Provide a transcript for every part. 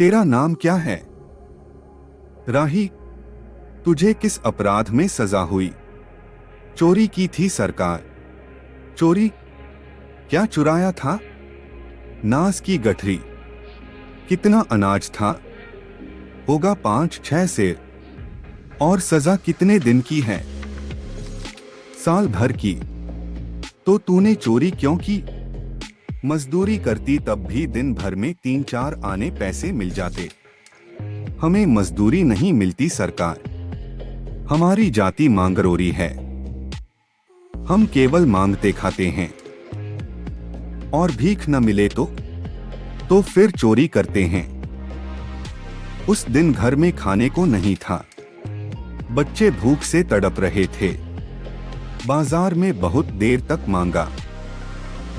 तेरा नाम क्या है? राही, तुझे किस अपराध में सजा हुई? चोरी की थी सरकार। चोरी? क्या चुराया था? नास की गठरी। कितना अनाज था? होगा 5-6 सेर। और सजा कितने दिन की है? साल भर की। तो तूने चोरी क्यों की? मजदूरी करती तब भी दिन भर में 3-4 आने पैसे मिल जाते। हमें मजदूरी नहीं मिलती सरकार। हमारी जाति मांगरोरी है। हम केवल मांगते खाते हैं। और भीख न मिले तो फिर चोरी करते हैं। उस दिन घर में खाने को नहीं था। बच्चे भूख से तड़प रहे थे। बाजार में बहुत देर तक मांगा।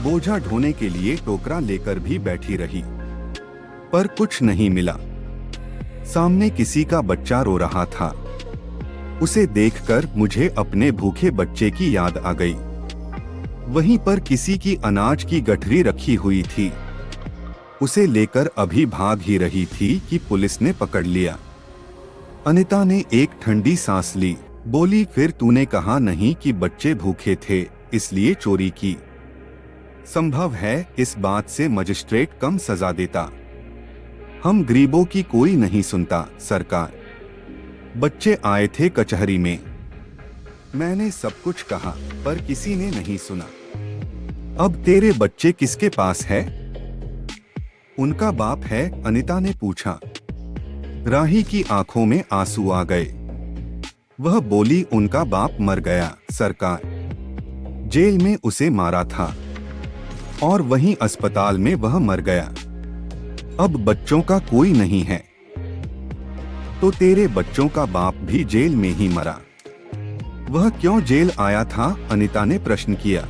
बोझा ढोने के लिए टोकरा लेकर भी बैठी रही, पर कुछ नहीं मिला। सामने किसी का बच्चा रो रहा था। उसे देखकर मुझे अपने भूखे बच्चे की याद आ गई। वहीं पर किसी की अनाज की गठरी रखी हुई थी। उसे लेकर अभी भाग ही रही थी कि पुलिस ने पकड़ लिया। अनिता ने एक ठंडी सांस ली। बोली, फिर तूने कहा नहीं कि बच्चे भूखे थे इसलिए चोरी की? संभव है इस बात से मजिस्ट्रेट कम सजा देता। हम गरीबों की कोई नहीं सुनता सरकार। बच्चे आए थे कचहरी में। मैंने सब कुछ कहा पर किसी ने नहीं सुना। अब तेरे बच्चे किसके पास है? उनका बाप है, अनिता ने पूछा। राही की आंखों में आंसू आ गए। वह बोली, उनका बाप मर गया सरकार। जेल में उसे मारा था और वहीं अस्पताल में वह मर गया। अब बच्चों का कोई नहीं है। तो तेरे बच्चों का बाप भी जेल में ही मरा। वह क्यों जेल आया था? अनिता ने प्रश्न किया।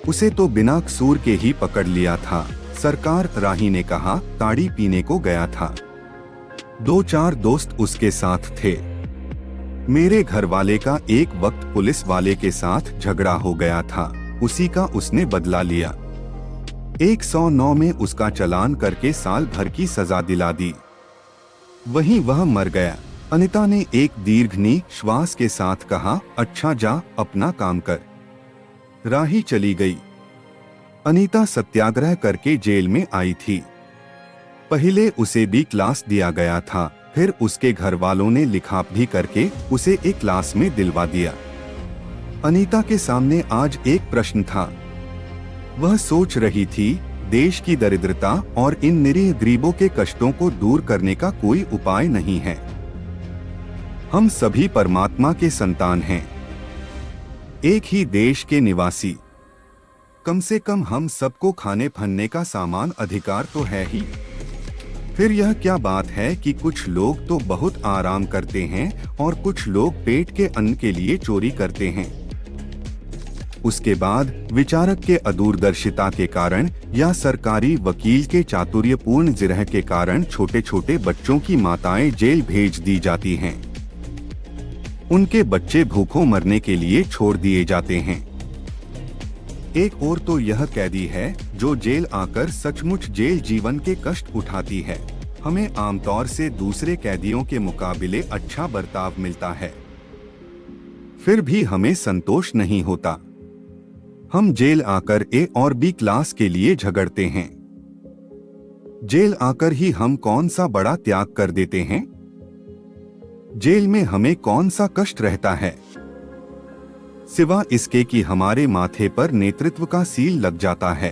उसे तो बिना कसूर के ही पकड़ लिया था सरकार, राही ने कहा। ताड़ी पीने को गया था। 2-4 दोस्त उसके साथ थे। मेरे घर वाले का एक वक्त पुलिस वाले के साथ झगड़ा हो गया था, उसी का उसने बदला लिया। 109 में उसका चालान करके साल भर की सजा दिला दी। वहीं वह मर गया। अनिता ने एक दीर्घ श्वास के साथ कहा, अच्छा जा अपना काम कर। राही चली गई। अनिता सत्याग्रह करके जेल में आई थी। पहले उसे बी क्लास दिया गया था, फिर उसके घर वालों ने लिखा भी करके उसे ए क्लास में दिलवा दिया। अनीता के सामने आज एक प्रश्न था। वह सोच रही थी, देश की दरिद्रता और इन निरीह गरीबों के कष्टों को दूर करने का कोई उपाय नहीं है। हम सभी परमात्मा के संतान हैं, एक ही देश के निवासी। कम से कम हम सबको खाने पहनने का सामान अधिकार तो है ही। फिर यह क्या बात है कि कुछ लोग तो बहुत आराम करते हैं और कुछ लोग पेट के अन्न के लिए चोरी करते हैं। उसके बाद विचारक के अदूरदर्शिता के कारण या सरकारी वकील के चातुर्यपूर्ण जिरह के कारण छोटे छोटे बच्चों की माताएं जेल भेज दी जाती हैं। उनके बच्चे भूखों मरने के लिए छोड़ दिए जाते हैं। एक और तो यह कैदी है जो जेल आकर सचमुच जेल जीवन के कष्ट उठाती है। हमें आमतौर से दूसरे कैदियों के मुकाबले अच्छा बर्ताव मिलता है, फिर भी हमें संतोष नहीं होता। हम जेल आकर ए और बी क्लास के लिए झगड़ते हैं। जेल आकर ही हम कौन सा बड़ा त्याग कर देते हैं? जेल में हमें कौन सा कष्ट रहता है, सिवा इसके कि हमारे माथे पर नेतृत्व का सील लग जाता है।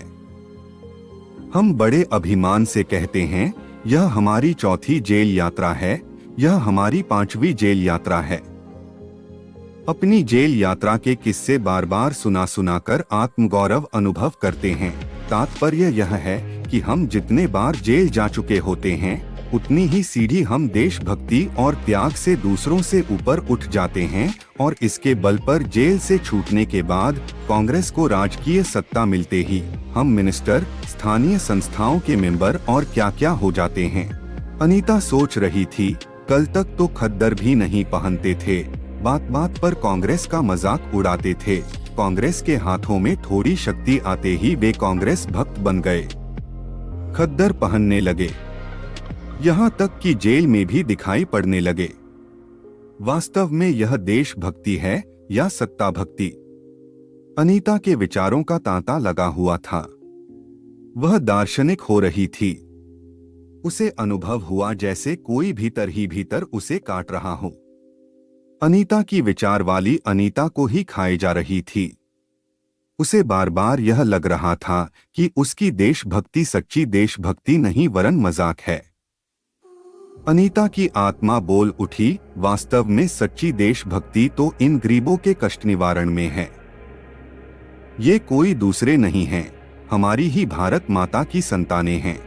हम बड़े अभिमान से कहते हैं, यह हमारी चौथी जेल यात्रा है, यह हमारी 5वीं जेल यात्रा है। अपनी जेल यात्रा के किस्से बार बार सुना कर आत्मगौरव अनुभव करते हैं। तात्पर्य यह है कि हम जितने बार जेल जा चुके होते हैं, उतनी ही सीढ़ी हम देशभक्ति और त्याग से दूसरों से ऊपर उठ जाते हैं और इसके बल पर जेल से छूटने के बाद कांग्रेस को राजकीय सत्ता मिलते ही हम मिनिस्टर, स्थानीय संस्थाओं के मेंबर और क्या क्या हो जाते हैं। अनीता सोच रही थी, कल तक तो खद्दर भी नहीं पहनते थे, बात बात पर कांग्रेस का मजाक उड़ाते थे। कांग्रेस के हाथों में थोड़ी शक्ति आते ही वे कांग्रेस भक्त बन गए, खद्दर पहनने लगे। यहाँ तक कि जेल में भी दिखाई पड़ने लगे। वास्तव में यह देशभक्ति है या सत्ता भक्ति? अनीता के विचारों का तांता लगा हुआ था। वह दार्शनिक हो रही थी। उसे अनुभव हुआ जैसे कोई भीतर ही भीतर उसे काट रहा हो। अनीता की विचार वाली अनीता को ही खाए जा रही थी। उसे बार बार यह लग रहा था कि उसकी देशभक्ति सच्ची देशभक्ति नहीं वरन मजाक है। अनीता की आत्मा बोल उठी, वास्तव में सच्ची देशभक्ति तो इन गरीबों के कष्ट निवारण में है। ये कोई दूसरे नहीं हैं, हमारी ही भारत माता की संतानें हैं।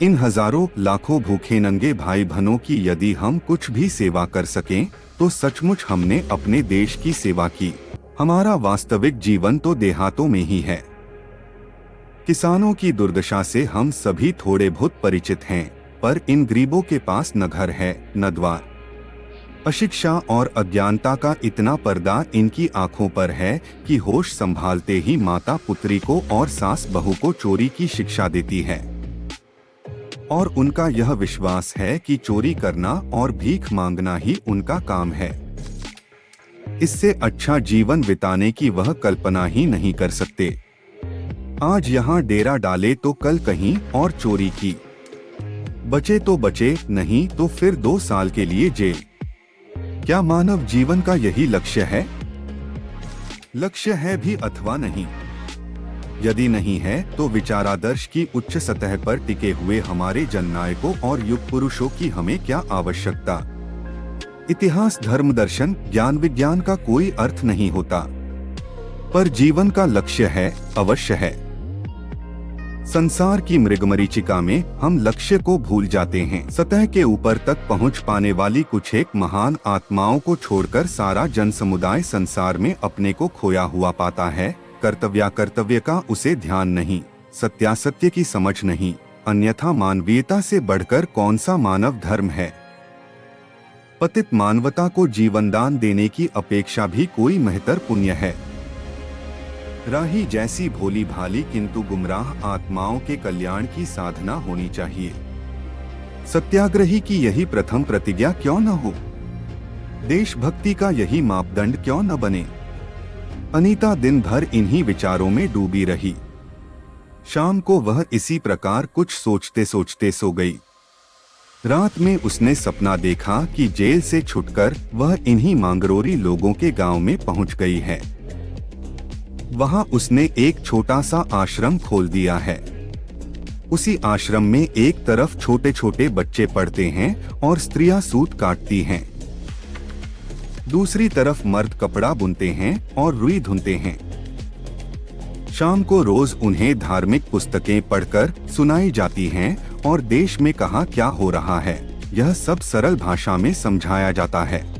इन हजारों लाखों भूखे नंगे भाई बहनों की यदि हम कुछ भी सेवा कर सकें तो सचमुच हमने अपने देश की सेवा की। हमारा वास्तविक जीवन तो देहातों में ही है। किसानों की दुर्दशा से हम सभी थोड़े बहुत परिचित हैं, पर इन गरीबों के पास न घर है न द्वार। अशिक्षा और अज्ञानता का इतना पर्दा इनकी आंखों पर है कि होश संभालते ही माता पुत्री को और सास बहू को चोरी की शिक्षा देती है। और उनका यह विश्वास है कि चोरी करना और भीख मांगना ही उनका काम है। इससे अच्छा जीवन बिताने की वह कल्पना ही नहीं कर सकते। आज यहाँ डेरा डाले तो कल कहीं और चोरी की। बचे तो बचे, नहीं तो फिर 2 साल के लिए जेल। क्या मानव जीवन का यही लक्ष्य है? लक्ष्य है भी अथवा नहीं? यदि नहीं है तो विचारादर्श की उच्च सतह पर टिके हुए हमारे जननायकों और युग पुरुषों की हमें क्या आवश्यकता? इतिहास, धर्म, दर्शन, ज्ञान, विज्ञान का कोई अर्थ नहीं होता, पर जीवन का लक्ष्य है, अवश्य है। संसार की मृगमरीचिका में हम लक्ष्य को भूल जाते हैं। सतह के ऊपर तक पहुंच पाने वाली कुछ एक महान आत्माओं को छोड़कर सारा जन समुदाय संसार में अपने को खोया हुआ पाता है। कर्तव्य का उसे ध्यान नहीं, सत्यासत्य की समझ नहीं, अन्यथा मानवीयता से बढ़कर कौन सा मानव धर्म है? पतित मानवता को जीवनदान देने की अपेक्षा भी कोई महतर पुण्य है? राही जैसी भोली भाली किंतु गुमराह आत्माओं के कल्याण की साधना होनी चाहिए। सत्याग्रही की यही प्रथम प्रतिज्ञा क्यों न हो? देशभक्ति का यही मापदंड क्यों न बने? अनीता दिन भर इन्हीं विचारों में डूबी रही। शाम को वह इसी प्रकार कुछ सोचते सोचते सो गई। रात में उसने सपना देखा कि जेल से छुटकर वह इन्हीं मांगरोरी लोगों के गांव में पहुंच गई है। वहां उसने एक छोटा सा आश्रम खोल दिया है। उसी आश्रम में एक तरफ छोटे छोटे बच्चे पढ़ते हैं और स्त्रियां सूत काटती हैं, दूसरी तरफ मर्द कपड़ा बुनते हैं और रुई धुनते हैं। शाम को रोज उन्हें धार्मिक पुस्तकें पढ़कर सुनाई जाती हैं और देश में कहाँ क्या हो रहा है यह सब सरल भाषा में समझाया जाता है।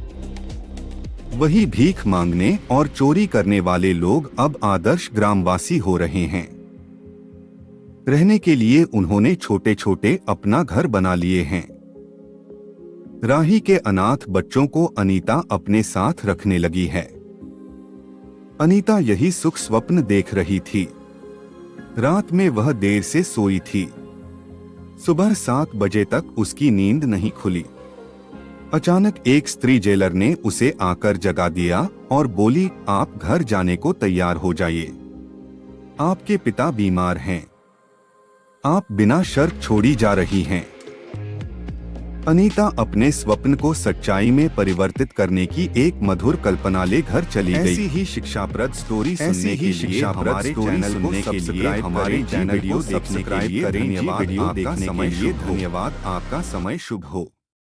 वही भीख मांगने और चोरी करने वाले लोग अब आदर्श ग्रामवासी हो रहे हैं। रहने के लिए उन्होंने छोटे छोटे अपना घर बना लिए हैं। राही के अनाथ बच्चों को अनीता अपने साथ रखने लगी है। अनीता यही सुख स्वप्न देख रही थी। रात में वह देर से सोई थी। सुबह 7 बजे तक उसकी नींद नहीं खुली। अचानक एक स्त्री जेलर ने उसे आकर जगा दिया और बोली, आप घर जाने को तैयार हो जाइए, आपके पिता बीमार हैं, आप बिना शर्त छोड़ी जा रही हैं। अनीता अपने स्वप्न को सच्चाई में परिवर्तित करने की एक मधुर कल्पना ले घर चली गई। ऐसी ही शिक्षाप्रद स्टोरी सुनने के लिए हमारे चैनल को सब्सक्राइब हमारे चैनल को सब्सक्राइब करें। धन्यवाद आपका समय शुभ हो।